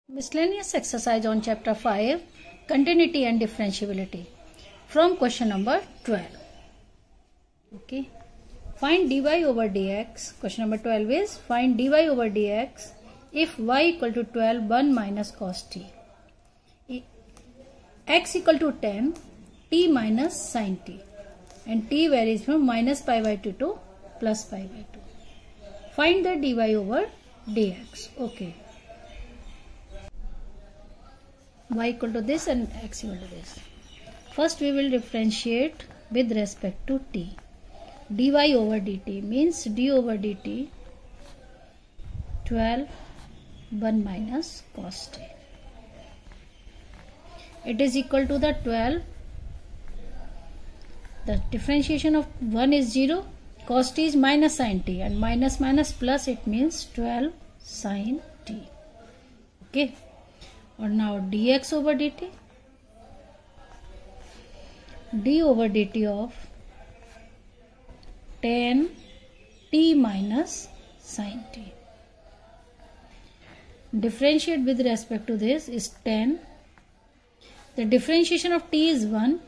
Miscellaneous exercise on chapter 5, continuity and differentiability, from question number 12. Okay, find dy over dx. Question number 12 is find dy over dx if y equal to 12 1 minus cos t, x equal to 10 t minus sin t, and t varies from minus pi by 2 to plus pi by 2. Find the dy over dx. Okay, y equal to this and x equal to this. First we will differentiate with respect to t. Dy over dt means d over dt 12 1 minus cos t. It is equal to the 12. The differentiation of 1 is 0. Cos t is minus sin t, and minus minus plus, it means 12 sin t. Okay. Or now dx over dt, d over dt of 10 t minus sin t. Differentiate with respect to this is 10. The differentiation of t is 1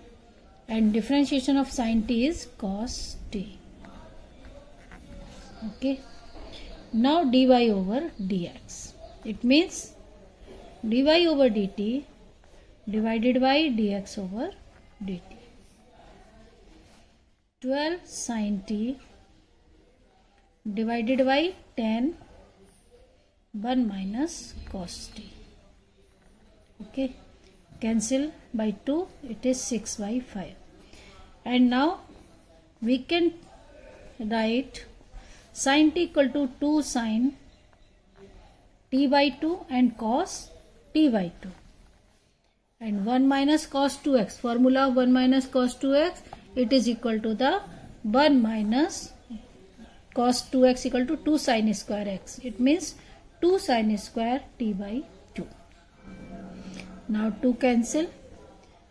and differentiation of sin t is cos t. Okay. Now dy over dx. It means dy over dt divided by dx over dt. 12 sin t divided by 10 1 minus cos t. Okay, cancel by 2, it is 6 by 5. And now we can write sin t equal to 2 sin t by 2 and cos t by 2, and 1 minus cos 2x, formula of 1 minus cos 2x, it is equal to the 1 minus cos 2x equal to 2 sin square x. It means 2 sin square t by 2. Now 2 cancel,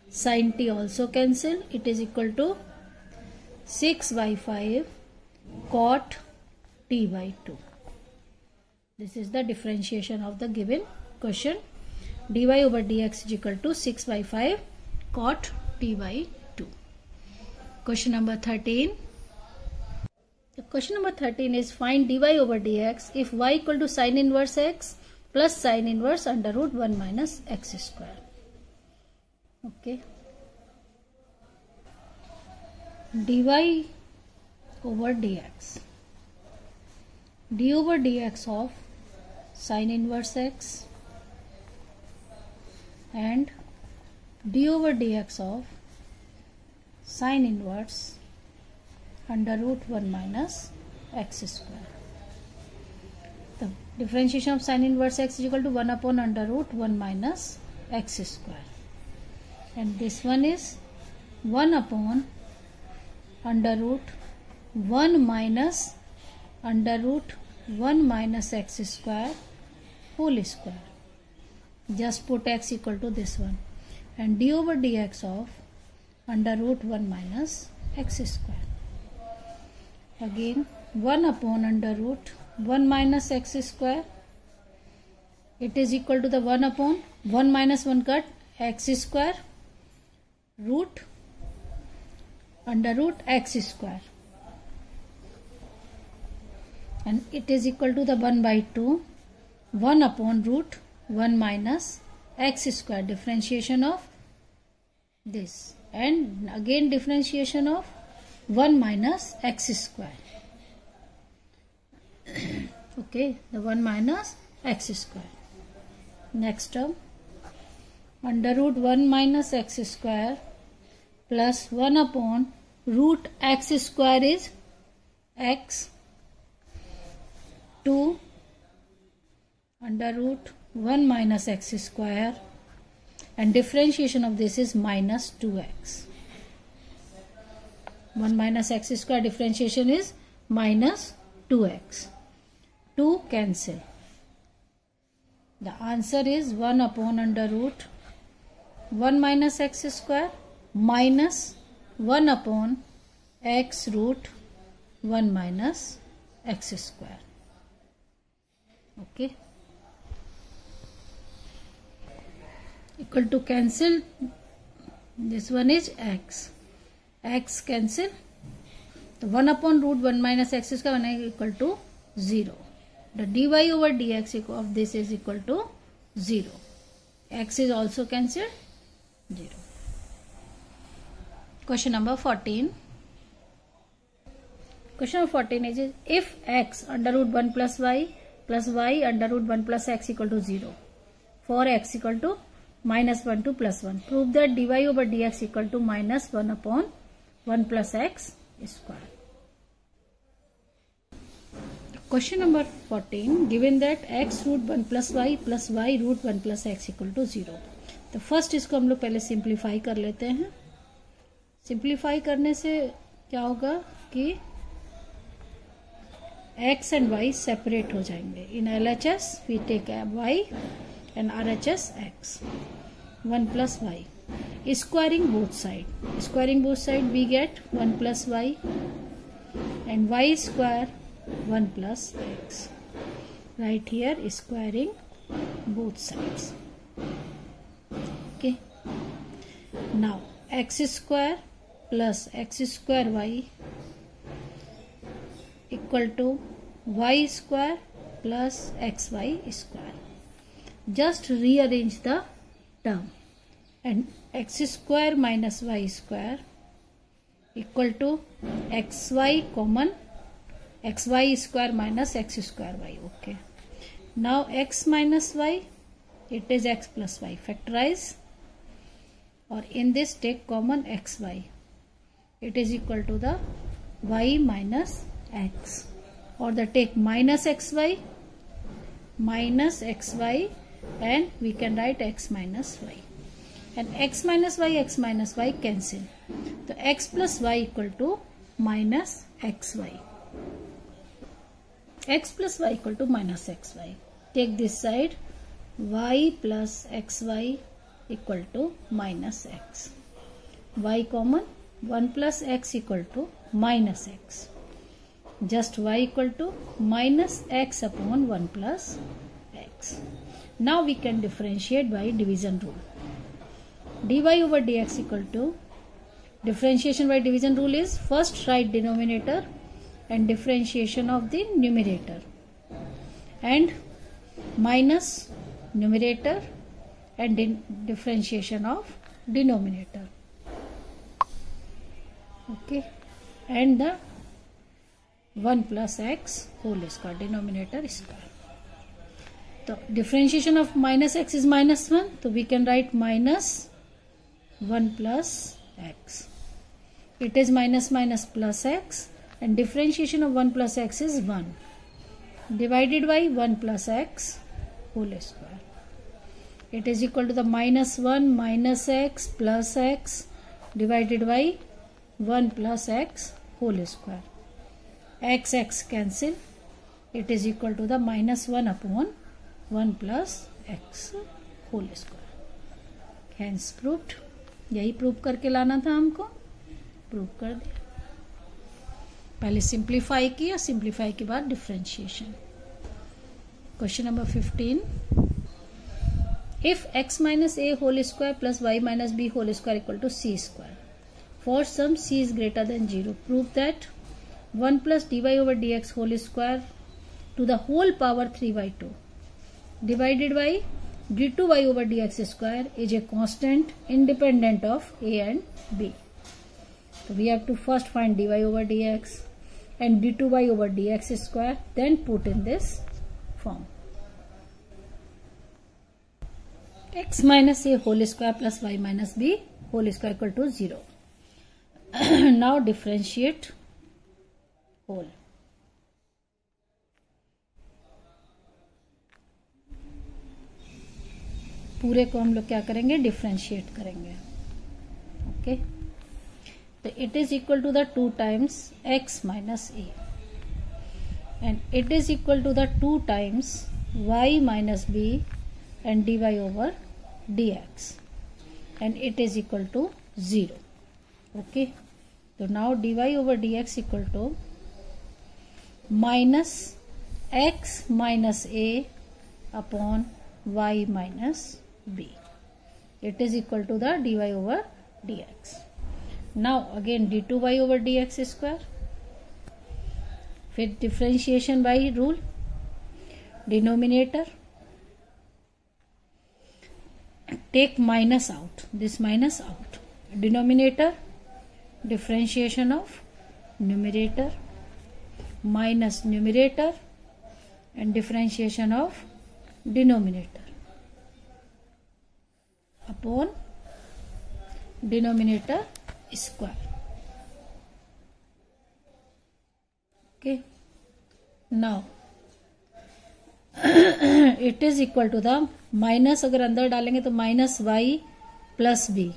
sin t also cancel, it is equal to 6 by 5 cot t by 2. This is the differentiation of the given question. Dy over dx is equal to 6 by 5 cot t by 2. Question number 13. The question number 13 is find dy over dx if y equal to sin inverse x plus sin inverse under root 1 minus x square. Okay. Dy over dx. D over dx of sin inverse x and d over dx of sin inverse under root 1 minus x square. The differentiation of sin inverse x is equal to 1 upon under root 1 minus x square, and this one is 1 upon under root 1 minus under root 1 minus x square whole square. Just put x equal to this one, and d over dx of under root 1 minus x square. Again 1 upon under root 1 minus x square. It is equal to the 1 upon 1 minus 1 cut x square root under root x square, and it is equal to the 1 by 2 1 upon root 1 minus x square, differentiation of this, and again differentiation of 1 minus x square. Okay, the 1 minus x square. Next term, under root 1 minus x square plus 1 upon root x square is x, 2 under root 1 minus x square, and differentiation of this is minus 2x. 1 minus x square differentiation is minus 2x. 2 cancel. The answer is 1 upon under root 1 minus x square minus 1 upon x root 1 minus x square. Okay. equal to cancel. This one is x. X cancel. So 1 upon root 1 minus x is equal to 0. The dy over dx of this is equal to 0. X is also cancelled, 0. Question number 14. Question number 14 is if x under root 1 plus y under root 1 plus x equal to 0 for x equal to minus 1 to plus 1. Prove that dy over dx equal to minus 1 upon 1 plus x square. Question number 14. Given that x root 1 plus y root 1 plus x equal to 0. तो first इसको हम लोग पहले simplify कर लेते हैं. Simplify करने से क्या होगा कि x एंड y सेपरेट हो जाएंगे. In LHS we take y and RHS x. 1 plus y. Squaring both side we get 1 plus y and y square 1 plus x. Right here squaring both sides. Okay. Now x square plus x square y equal to y square plus xy square. Just rearrange the term and x square minus y square equal to xy common xy square minus x square y. Okay. Now x minus y, it is x plus y. Factorize or in this take common xy. It is equal to the y minus x, or the take minus xy and we can write x minus y. And x minus y cancel. So x plus y equal to minus xy. X plus y equal to minus xy. Take this side, y plus xy equal to minus x. Y common, 1 plus x equal to minus x. Just y equal to minus x upon 1 plus x. Now we can differentiate by division rule. Dy over dx equal to, differentiation by division rule is first write denominator and differentiation of the numerator, and minus numerator and differentiation of denominator. Okay, and the 1 plus x whole square, denominator square. So differentiation of minus x is minus 1, so we can write minus 1 plus x. It is minus minus plus x, and differentiation of 1 plus x is 1 divided by 1 plus x whole square. It is equal to the minus 1 minus x plus x divided by 1 plus x whole square. X cancel. It is equal to the minus 1 upon 1 plus x whole square. Hence proved. यही prove करके लाना था हमको, prove कर दिया. पहले simplify किया, simplify के बाद differentiation. Question number 15. If x minus a whole square plus y minus b whole square equal to c square, for some c is greater than 0, prove that 1 plus dy over dx whole square to the whole power 3 by 2 divided by d2y over dx square is a constant independent of a and b. So we have to first find dy over dx and d2y over dx square, then put in this form. X minus a whole square plus y minus b whole square equal to 0. Now differentiate whole. पूरे को हम लोग क्या करेंगे, differentiate करेंगे. Okay, तो it is equal to the 2 times x minus a and it is equal to the 2 times y minus b and dy over dx and it is equal to 0. Okay, so now dy over dx equal to minus x minus a upon y minus b. it is equal to the dy over dx. Now again d2y over dx square, फिर differentiation by rule, denominator take minus out, this minus out, denominator differentiation of numerator minus numerator and differentiation of denominator upon denominator square. Okay, now it is equal to the minus, अगर अंदर डालेंगे तो minus y plus b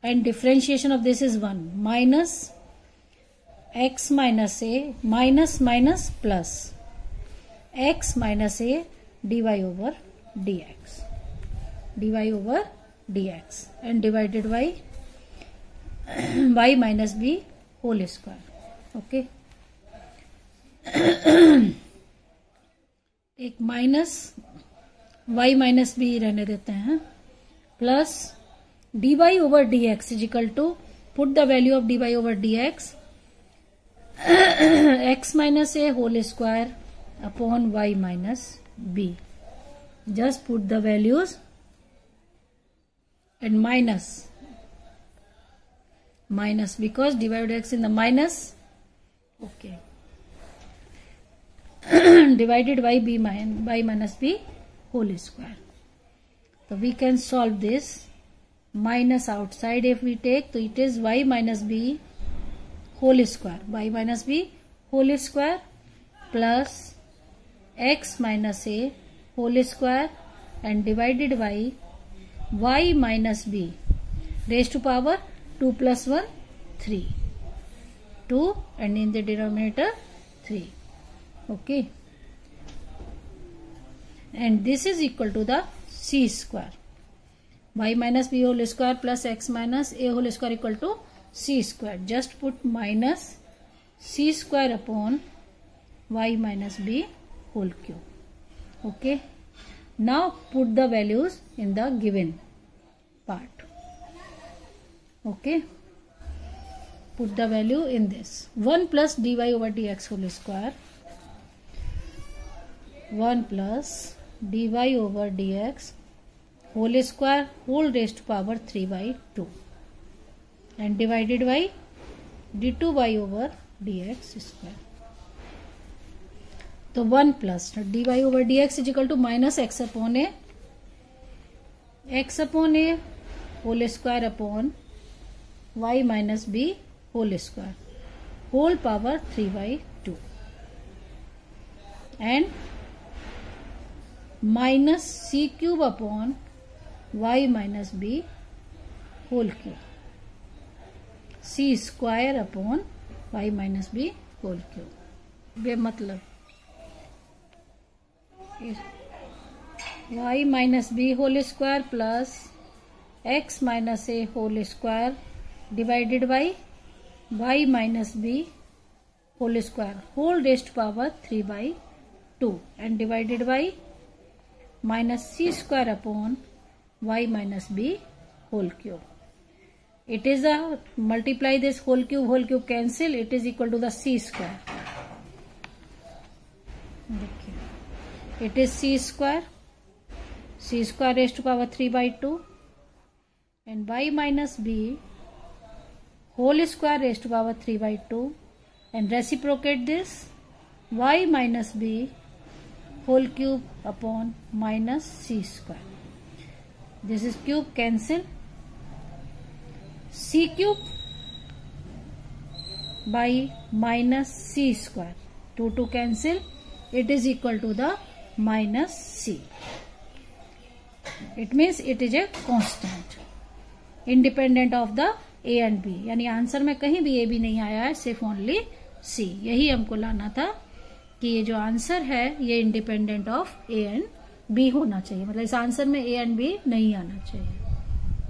and differentiation of this is 1 minus x minus a minus minus plus x minus a dy over dx, dy over dx and divided by y minus b whole square. Okay, एक minus y minus B रहने देते हैं, plus dy over dx is equal to, put the value of dy over dx, x minus a whole square upon y minus b. Just put the values and minus because divide x in the minus. Okay, divided by y minus b whole square. So we can solve this. Minus outside if we take, so it is y minus b whole square, y minus b whole square plus x minus a whole square and divided by y minus b raised to power 2 plus 1 3, 2 and in the denominator 3. Okay, and this is equal to the c square, y minus b whole square plus x minus a whole square equal to c square. Just put minus c square upon y minus b whole cube. Okay, now put the values in the given part. Okay, put the value in this. 1 plus dy over dx whole square, 1 plus dy over dx whole square whole raised to power 3 by 2 and divided by d2y over dx square. तो 1 plus dy over dx is equal to minus x upon a whole square upon y minus b whole square whole power 3 by 2 and minus c cube upon y minus b whole cube, c square upon y minus b whole cube. बे मतलब y minus b whole square plus x minus a whole square divided by y minus b whole square whole rest power 3 by 2 and divided by minus c square upon y minus b whole cube. It is a multiply this whole cube cancel, it is equal to the c square. It is c square raised to power 3 by 2 and y minus b whole square raised to power 3 by 2 and reciprocate this y minus b whole cube upon minus c square. This is cube cancel, c cube by minus c square, 2 cancel, it is equal to the minus c. It means it is a constant independent of the a and b. यानी answer में कहीं भी a b नहीं आया है, सिर्फ only c. यही हमको लाना था कि ये जो आंसर है ये independent of a and b होना चाहिए, मतलब इस आंसर में a एंड b नहीं आना चाहिए.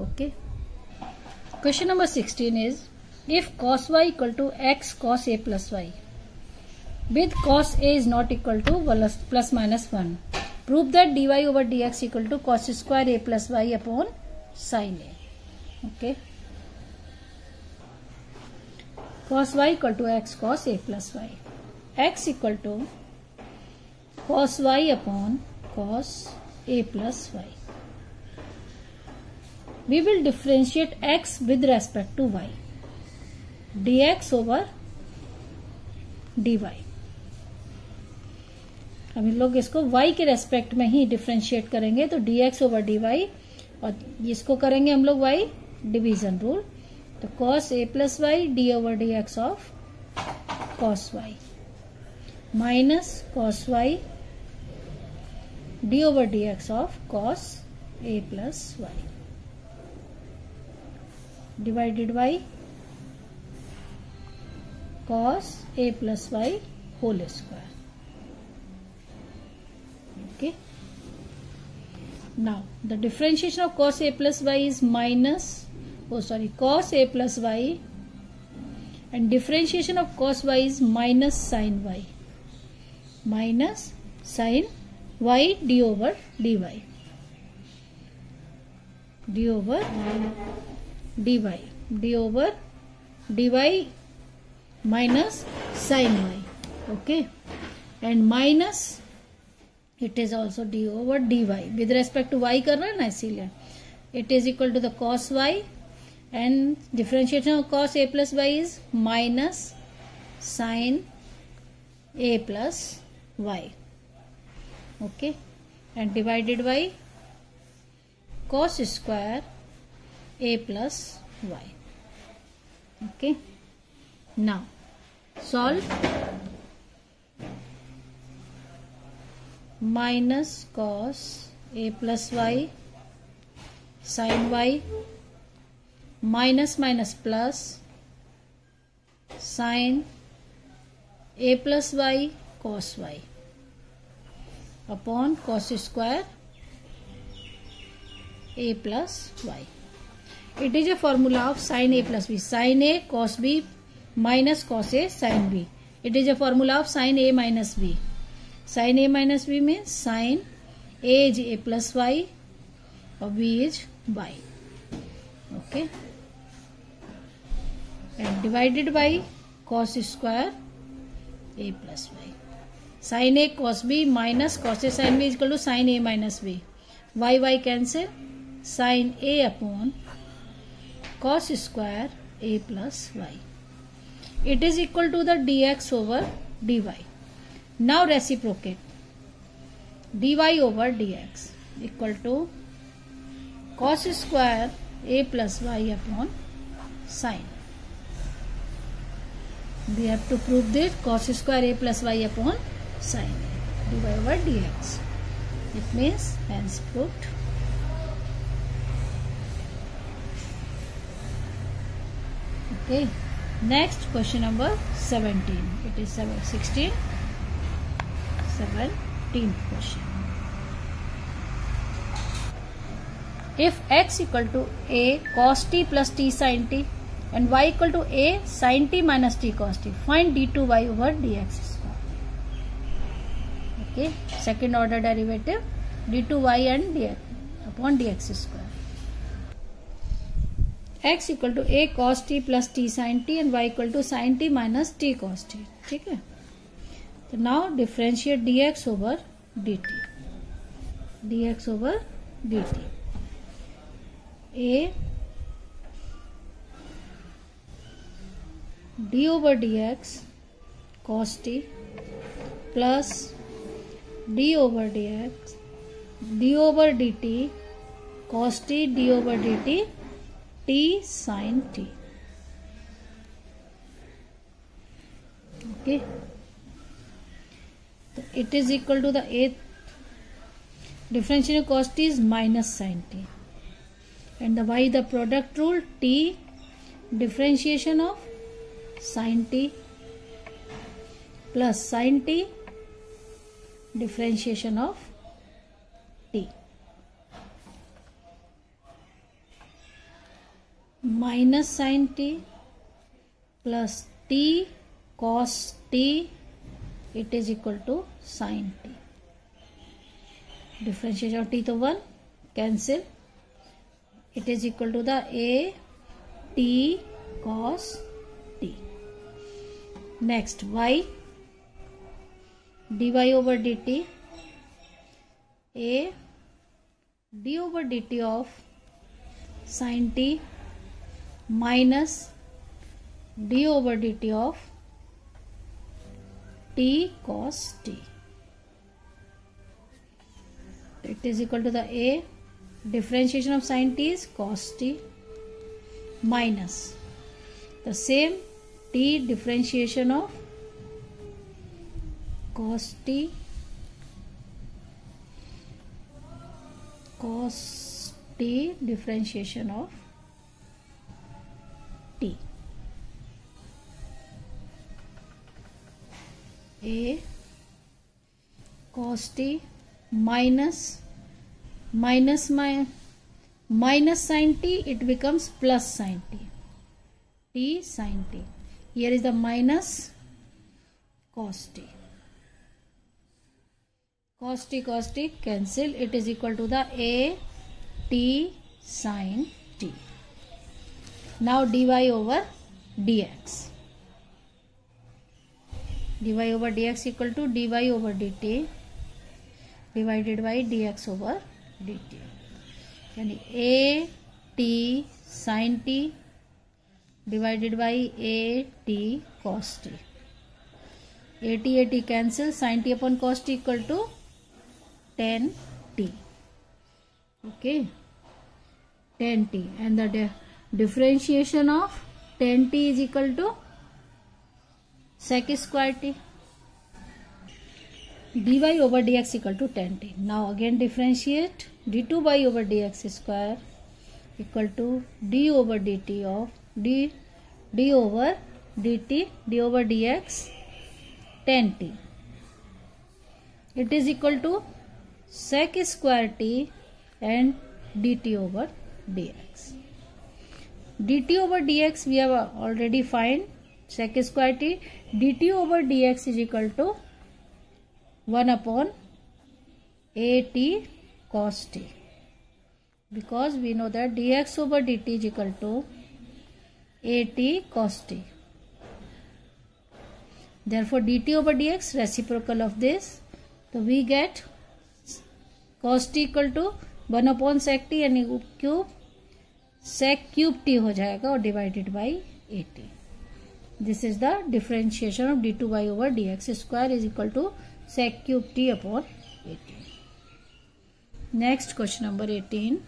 Okay, question number 16 is if cos y equal to x cos a plus y with cos a is not equal to plus minus 1, Prove that dy over dx equal to cos square a plus y upon sin a. Okay. Cos y equal to x cos a plus y. X equal to cos y upon cos a plus y. We will differentiate x with respect to y. dx over dy. हम लोग इसको y के respect में ही differentiate करेंगे, तो dx over dy, और इसको करेंगे हम लोग y डिवीजन रूल, तो cos a plus y d over d x of cos y minus cos y d over d x of cos a plus y divided by cos a plus y whole square. Okay. Now the differentiation of cos a plus y is cos a plus y, and differentiation of cos y is minus sin y. Minus sin y d over dy. d over dy. d over dy minus sin y. Okay. And minus it is also d over dy. With respect to y करना है ना, इसीलिए it is equal to the cos y, and differentiation of cos a plus y is minus sin a plus y. Okay. And divided by cos square a plus y. Okay. Now solve. Minus cos a plus y sin y minus minus plus sin a plus y cos y upon cos square a plus y. It is a formula of sin a plus b. Sin a cos b minus cos a sin b. It is a formula of sin a minus b. Sin a minus b means sin a is a plus y or b is y. Okay. And divided by cos square a plus y. Sin a cos b minus cos a sin b is equal to sin a minus b. Y cancel. Sin a upon cos square a plus y. It is equal to the dx over dy. Now reciprocate. dy over dx equal to cos square a plus y upon sin. We have to prove that cos square a plus y upon sin dy over dx. It means hence proved. Okay. Next question number 17. It is 17th question. If x equal to a cos t plus t sin t and y equal to a sin t minus t cos t, find d2y over dx square. Okay, second order derivative d2y and dx upon dx square. X equal to a cos t plus t sin t and y equal to sin t minus t cos t. ठीक है. So now differentiate dx over dt. dx over dt. A d over dx cos t plus d over dx d over dt cos t d over dt t sin t. Okay. It is equal to the a differentiation of cos t is minus sin t, and the y the product rule, t differentiation of sin t plus sin t differentiation of t minus sin t plus t cos t, it is equal to sin t. differentiation of t to 1, cancel. It is equal to the a t cos t. Next, y dy over dt, a d over dt of sin t minus d over dt of t cos t. It is equal to the a differentiation of sin t is cos t minus the same t differentiation of cos t differentiation of t, a cos t minus sin t, it becomes plus sin t, t sin t. Here is the minus cos t. Cos t cancel. It is equal to the a t sin t. Now dy over dx. dy over dx equal to dy over dt divided by dx over dt. यानी a t sin t divided by a t cos t. a t cancel. Sin t upon cos t equal to tan t. Okay, tan t, and the differentiation of tan t is equal to sec square t. dy over dx equal to tan t. Now again differentiate. d2 by over dx square equal to d over dt of d over dt d over dx tan t. It is equal to sec square t and dt over dx. dt over dx we have already find sec square t. dt over dx is equal to 1 upon a t cos t, because we know that dx over dt is equal to a t cos t. Therefore dt over dx reciprocal of this, so we get cos t equal to 1 upon sec t यानी cube sec cube t हो जाएगा और divided by a t. This is the differentiation of d2 by over dx square is equal to sec cube t upon a t. Next, question number 18.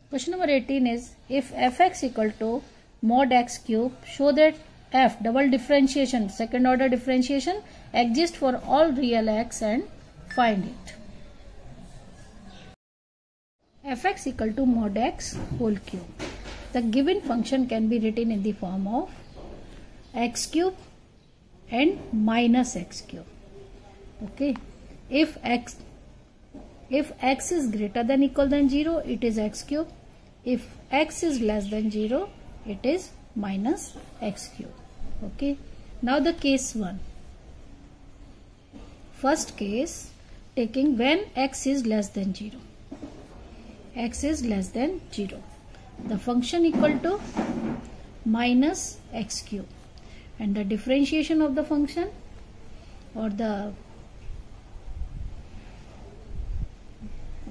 Question number 18 is, if fx equal to mod x cube, show that f double differentiation, second order differentiation exists for all real x and find it. Fx equal to mod x whole cube. The given function can be written in the form of x cube and minus x cube. Okay, if x is greater than equal than 0, it is x cube. If x is less than 0, it is minus x cube. Okay, now the case 1. First case, taking when x is less than 0. X is less than 0. The function equal to minus x cube, and the differentiation of the function or the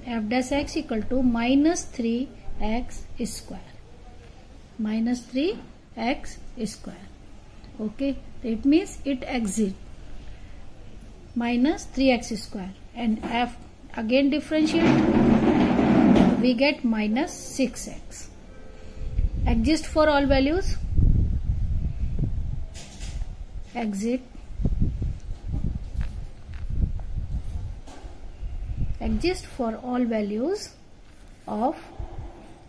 f dash x equal to minus 3x square. Minus 3x square. Okay, it means it exits minus 3x square, and f again differentiate, we get minus 6x. Exist for all values. Exist for all values of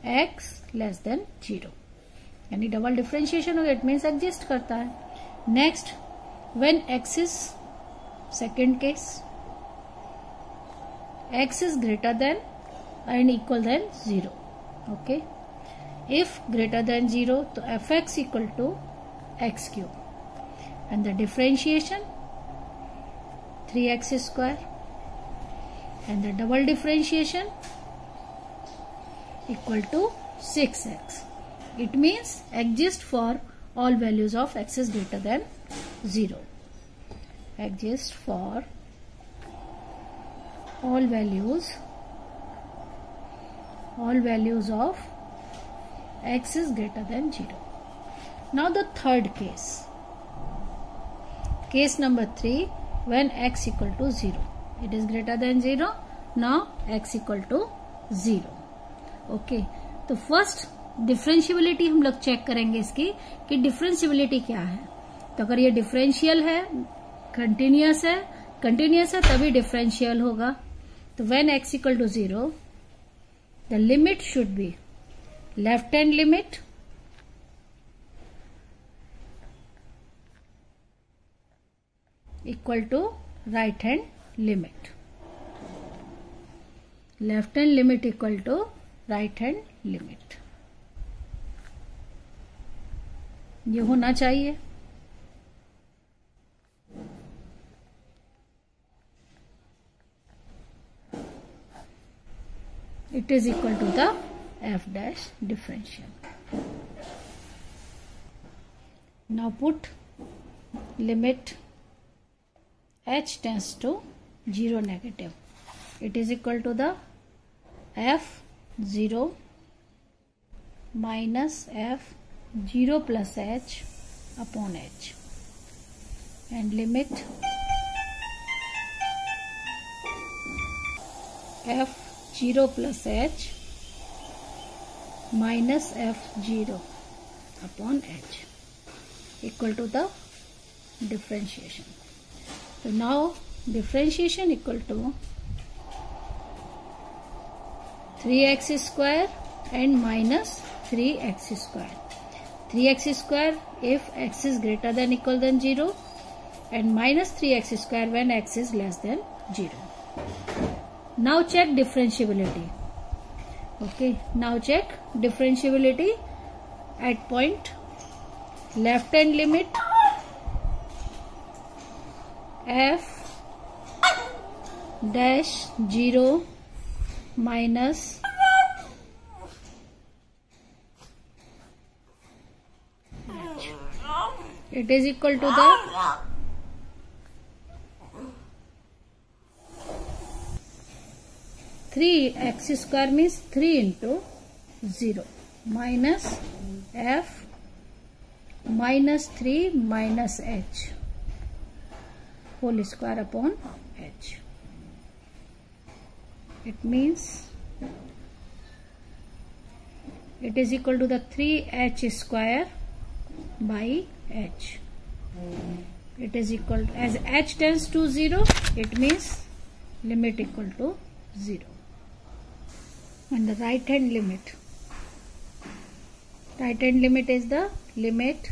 x less than 0. यानी double differentiation हो गया, it means exist करता है. Next, when x is second case, x is greater than and equal than 0. Okay, if greater than 0, तो fx equal to x cube, and the differentiation 3x square. and the double differentiation equal to 6x. It means exist for all values of x is greater than 0. Exist for all values of x is greater than 0. Now the third case. Case number 3, when x equal to 0. It is greater than 0. Now x equal to 0. Okay, तो first differentiability हम लोग check करेंगे इसकी कि differentiability क्या है. तो अगर ये डिफरेंशियल है, कंटिन्यूअस है तभी डिफरेंशियल होगा. तो when x equal to 0 the limit should be left hand limit equal to right hand limit. Left hand limit equal to right hand limit. ये होना चाहिए. It is equal to the f dash differential. Now put limit h tends to 0 negative. It is equal to the f 0 minus f 0 plus h upon h, and limit f 0 plus h minus f 0 upon h equal to the differentiation. So now differentiation equal to 3x square and minus 3x square. 3x square if x is greater than equal than 0 and minus 3x square when x is less than 0. Now check differentiability. Okay, now check differentiability at point left hand limit f dash 0 minus h. It is equal to the three x square means 3 into 0 minus f minus 3 minus h whole square upon h. It means it is equal to the 3h square by h. It is equal to, as h tends to 0, it means limit equal to 0. And the right hand limit is the limit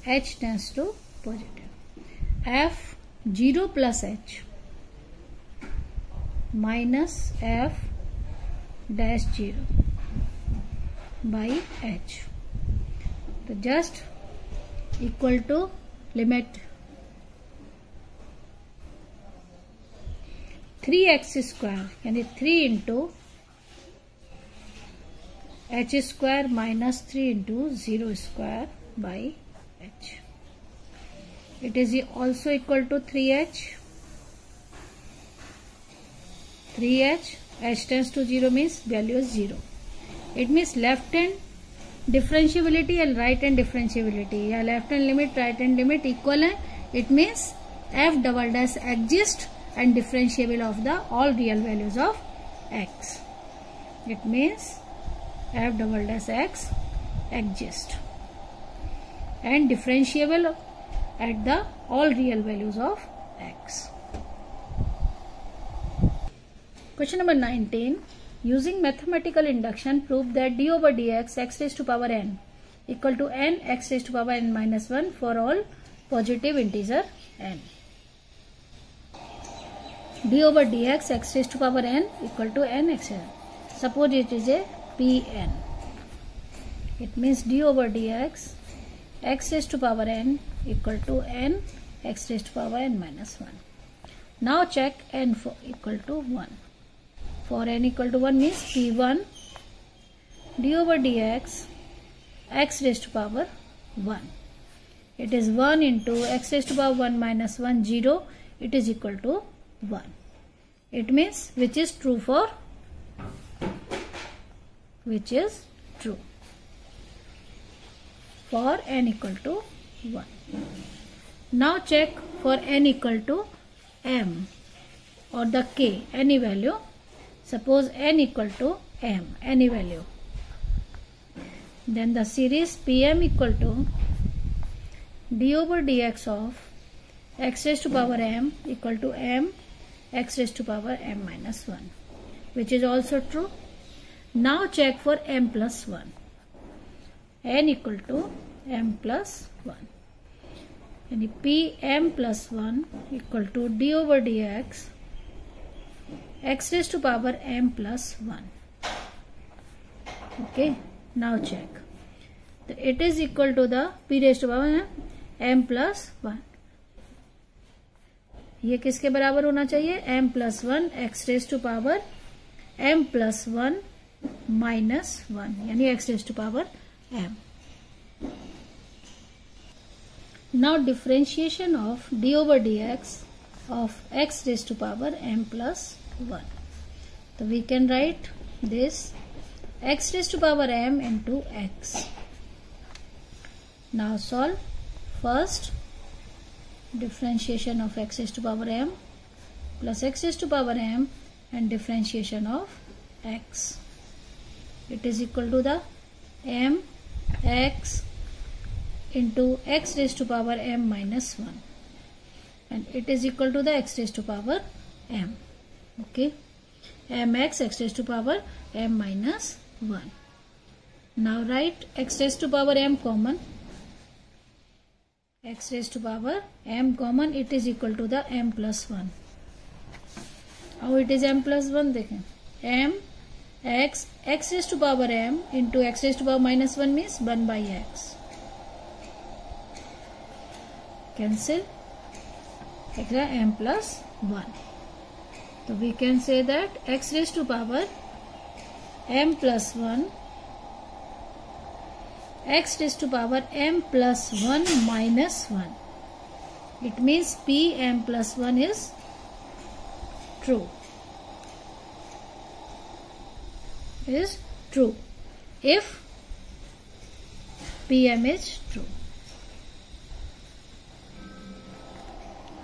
h tends to positive. F 0 plus h minus f dash 0 by h. So just equal to limit 3x square यानी 3 into h square minus 3 into 0 square by h. It is also equal to 3h. H tends to 0 means value is 0. It means left hand differentiability and right hand differentiability या left hand limit right hand limit equal है. It means f double dash exist and differentiable of the all real values of x. It means f double dash x exist and differentiable at the all real values of x. Question number 19. Using mathematical induction, prove that d over dx x raised to power n equal to n x raised to power n minus 1 for all positive integer n. d over dx x raised to power n equal to n x. Suppose it is a Pn. It means d over dx x raised to power n equal to n x raised to power n minus 1. Now check n for equal to 1. For n equal to 1 means p1 d over dx x raised to power 1. It is 1 into x raised to power 1 minus 1, 0. It is equal to 1. It means which is true for n equal to 1. Now check for n equal to m or the k, any value. Suppose n equal to m, any value. Then the series Pm equal to d over dx of x raised to power m equal to m x raised to power m minus 1, which is also true. Now check for m plus 1. N equal to m plus 1. And Pm plus 1 equal to d over dx x raised to power m plus 1. Okay, now check. It is equal to the p raised to power m plus 1. ये किसके बराबर होना चाहिए? m plus 1 x raised to power m plus 1 minus 1, यानी x raised to power m. Now differentiation of d over dx of x raised to power m plus 1. So we can write this x raised to power m into x. Now solve. First, differentiation of x raised to power m plus x raised to power m and differentiation of x. It is equal to the m x into x raised to power m minus 1, and it is equal to the x raised to power m. Okay, mx x raised to power m minus 1. Now write x raised to power m common. X raised to power m common, it is equal to the m plus 1. How it is m plus 1? देखें, m x raised to power m into x raised to power minus 1 means 1 by x. Cancel, extra m plus 1. So we can say that x raised to power m plus 1 x raised to power m plus 1 minus 1. It means p m plus 1 is true. Is true if pm is true.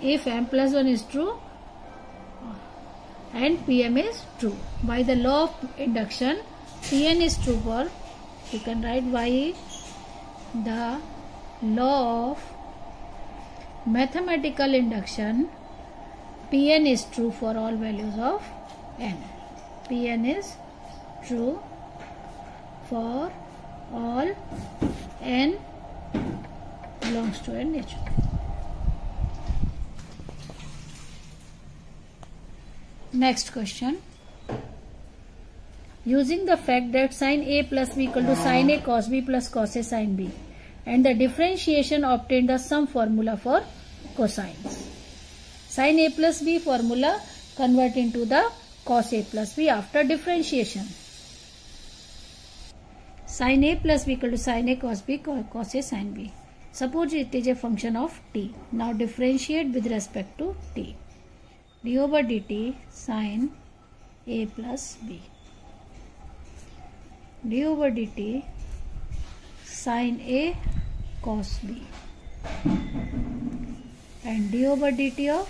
If m plus 1 is true and pm is true. By the law of induction, pn is true for, you can write by the law of mathematical induction, pn is true for all values of n. Pn is true for all n belongs to n nature. Next question. Using the fact that sin a plus b equal to sin a cos b plus cos a sin b and the differentiation obtained the sum formula for cosines. Sin a plus b formula convert into the cos a plus b after differentiation. Sin a plus b equal to sin a cos b cos a sin b. Suppose it is a function of t. Now differentiate with respect to t. d over dt sin a plus b. d over dt sin a cos b and d over dt of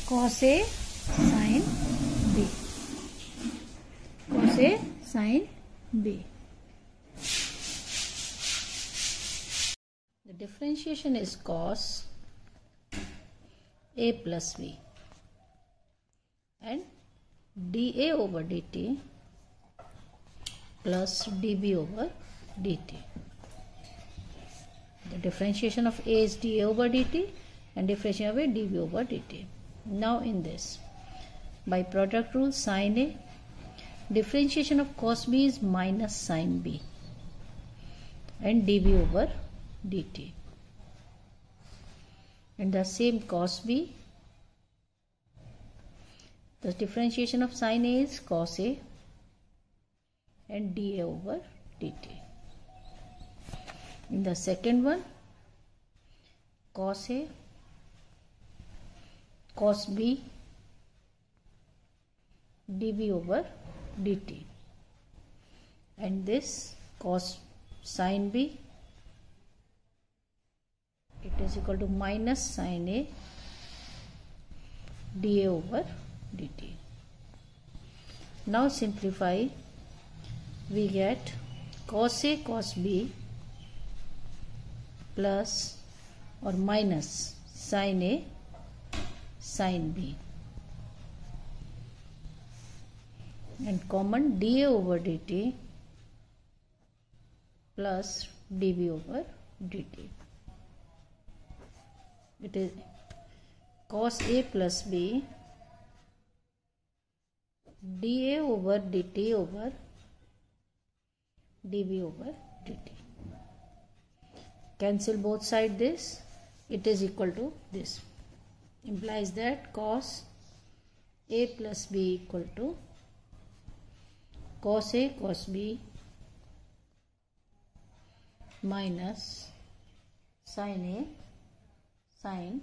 cos a sin b. Cos a sin b. The differentiation is cos a plus b and dA over dt plus dB over dt. The differentiation of A is dA over dt and differentiation of A dB over dt. Now in this, by product rule, sin A, differentiation of cos B is minus sin B and dB over dt. and the same cos b. The differentiation of sin A is cos A and dA over dt. In the second one, cos A, cos B, dB over dt, and this cos sin B, it is equal to minus sin A dA over dt. Now simplify, we get cos A cos B plus or minus sin A sin B, and common dA over dt plus dB over dt. It is cos A plus B dA over dt over dB over dt. Cancel both sides this, it is equal to this. Implies that cos A plus B equal to cos A cos B minus sin A sin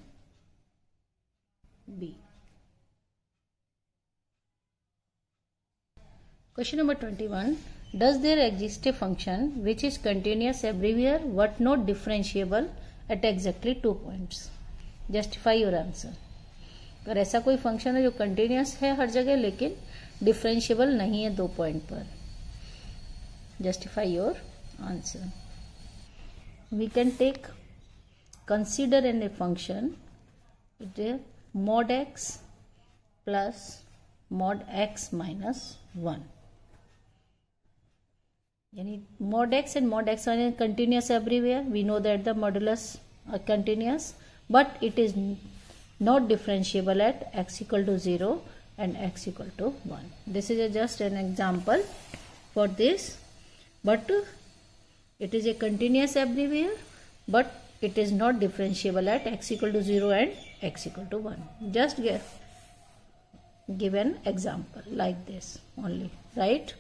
B. Question number 21. Does there exist a function which is continuous everywhere but not differentiable at exactly 2 points? Justify your answer. अगर ऐसा कोई function है जो continuous है हर जगह लेकिन differentiable नहीं है 2 पॉइंट पर, justify your answer. We can take consider an a function it is mod x plus mod x minus 1. Yani mod x and mod x are continuous everywhere. We know that the modulus are continuous, but it is not differentiable at x equal to 0 and x equal to 1. This is just an example for this, but it is a continuous everywhere, but it is not differentiable at x equal to 0 and x equal to 1. Just give an example like this only, right?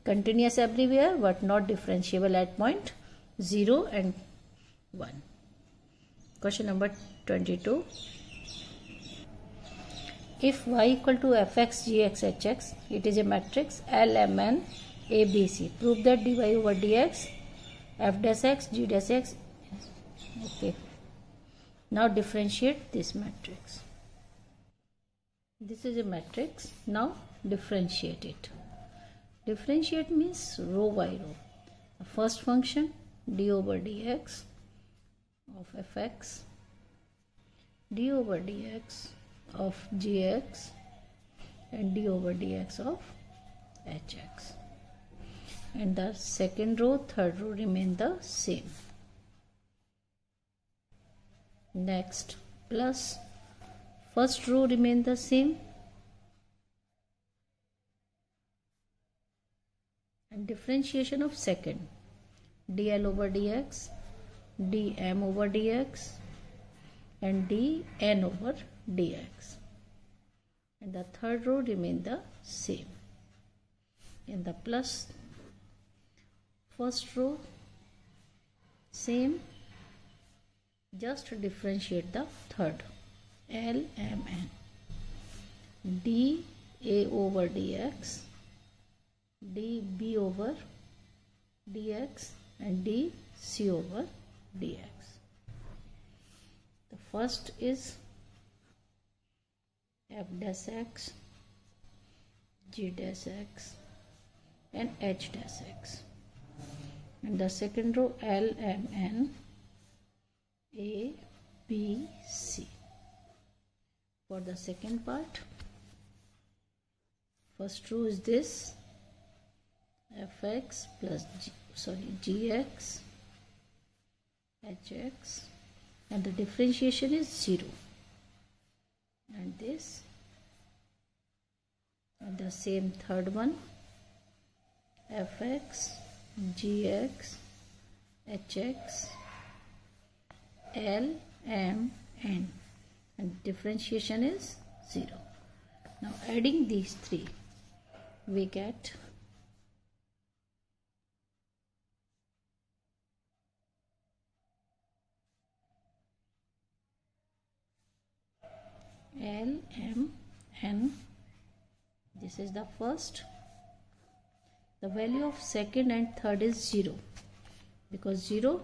Continuous everywhere but not differentiable at point 0 and 1. Question number 22. If y equal to fx gx hx, it is a matrix L M N A B C. Prove that dy over dx f dash x g dash x. Okay. Now differentiate this matrix. This is a matrix. Now differentiate it. Differentiate means row by row. The first function d over dx of fx, d over dx of gx, and d over dx of hx. And the second row, third row remain the same. Next, plus first row remain the same, and differentiation of second, dl over dx, dm over dx, and dn over dx, and the third row remain the same. In the plus, first row same, just differentiate the third, L M N, d a over dx, d b over dx, and d c over dx. The first is f dash x, g dash x, and h dash x, and the second row L M N A B C. For the second part, first row is this fx plus gx hx, and the differentiation is 0, and this, and the same third one fx gx hx L M N and differentiation is 0. Now adding these three, we get L, M, N. This is the first. The value of second and third is 0, because 0,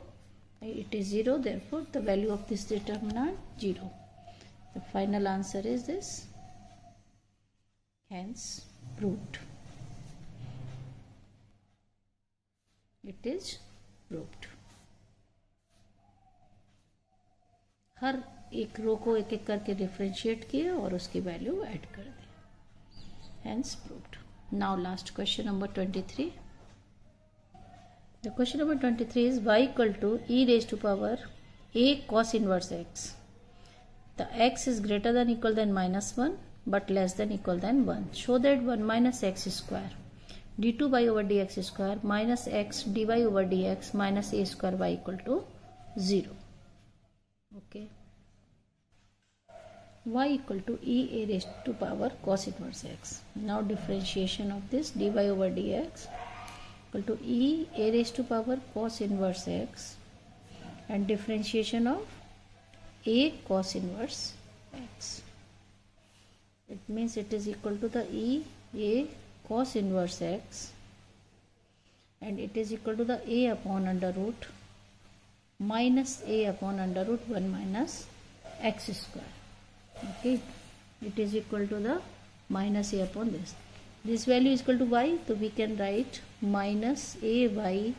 it is 0, therefore the value of this determinant 0. The final answer is this, hence proved. It is proved. हर एक रो को एक एक करके differentiate किए और उसकी value add कर दी, hence proved. Now last question number 23. The question number 23 is y equal to e raised to power a cos inverse x. The x is greater than equal than minus 1 but less than equal than 1. Show that 1 minus x square d2y over dx square minus x dy over dx minus a square y equal to 0. Okay. Y equal to e a raised to power cos inverse x. Now differentiation of this dy over dx equal to e a raised to power cos inverse x and differentiation of a cos inverse x. It means it is equal to the e a cos inverse x and it is equal to the a upon under root minus a upon under root 1 minus x square. Okay, it is equal to the minus a upon this. This value is equal to y, so we can write minus a y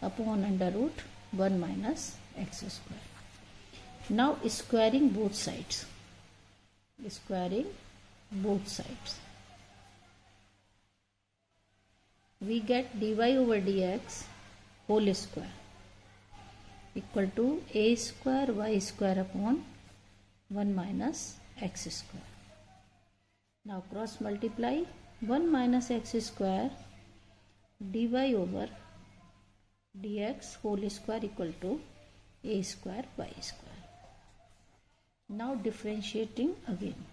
upon under root 1 minus x square. Now squaring both sides. Squaring both sides. We get dy over dx whole square equal to a square y square upon 1 minus x square. Now cross multiply 1 minus x square dy over dx whole square equal to a square y square. Now differentiating again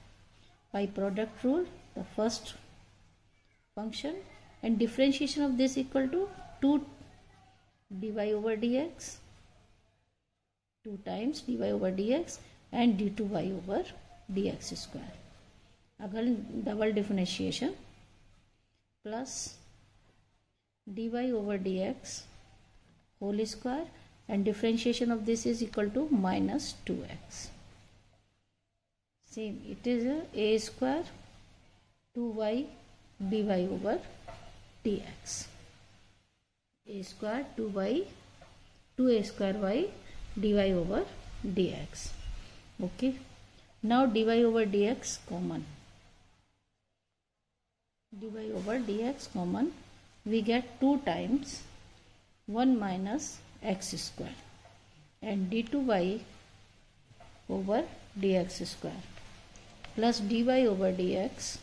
by product rule the first function and differentiation of this equal to 2 dy over dx 2 times dy over dx and d2y over dx square. Again double differentiation plus dy over dx whole square and differentiation of this is equal to minus 2x. Same, it is a square 2y dy over dx. A square 2y 2a square y dy over dx. Okay, now dy over dx common. Dy over dx common, we get 2 times 1 minus x square and d2y over dx square plus dy over dx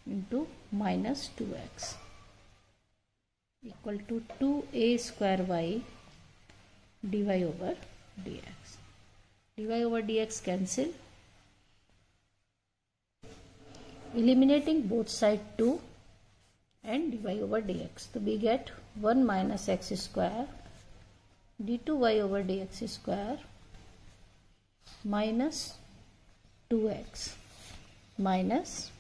into minus 2x equal to 2a square y dy over dx. Dy over dx cancel, eliminating both side 2 and dy over dx. So we get 1 minus x square d2y over dx square minus 2x minus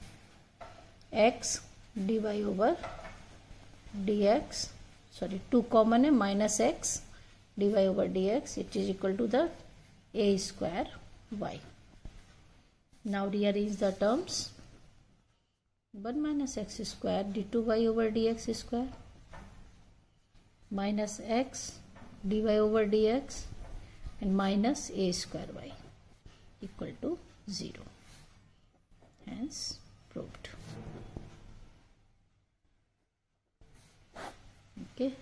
x dy over dx, sorry 2 common है, minus x dy over dx, it is equal to the a square y. Now rearrange the terms. 1 minus x square d2y over dx square minus x dy over dx and minus a square y equal to 0. Hence proved. Okay.